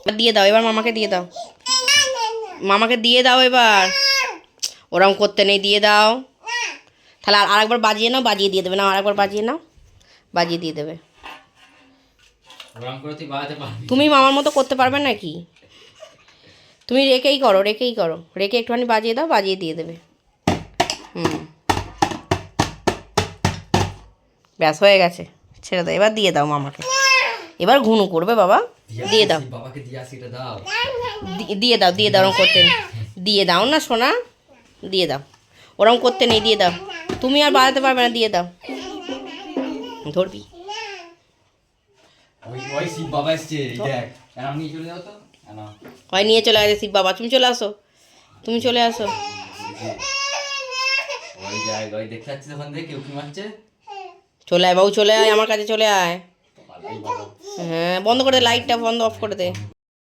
এবার দিয়ে দাও, এবার মামাকে দিয়ে দাও, মামাকে দিয়ে দাও এবার। ওরম করতে নেই, দিয়ে দাও। তাহলে আরেকবার বাজিয়ে নাও, বাজিয়ে দিয়ে দেবে না, আরেকবার বাজিয়ে নাও, বাজিয়ে দিয়ে দেবে। তুমি মামার মতো করতে পারবে নাকি? তুমি রেখেই করো, রেখেই করো, রেখে একটুখানি বাজিয়ে দাও, বাজিয়ে দিয়ে দেবে। ব্যাস হয়ে গেছে, ছেড়ে দাও। এবার দিয়ে দাও মামাকে, এবার ঘুনু করবে বাবা। দিয়ে দাও, দিয়ে দাও, দিয়ে দাও। ওরম করতে নেই, দিয়ে দাও না সোনা, দিয়ে দাও। ওরম করতে নেই, দিয়ে দাও। তুমি আর বাড়াতে পারবে না, দিয়ে দাও। ধরবি, হয় নিয়ে চলে আসে শিব বাবা। তুমি চলে আসো, তুমি চলে আসো। চলে আয় বাবু, চলে আয় আমার কাছে, চলে আয়। হ্যাঁ, বন্ধ করে দে লাইটটা, বন্ধ অফ করে দে।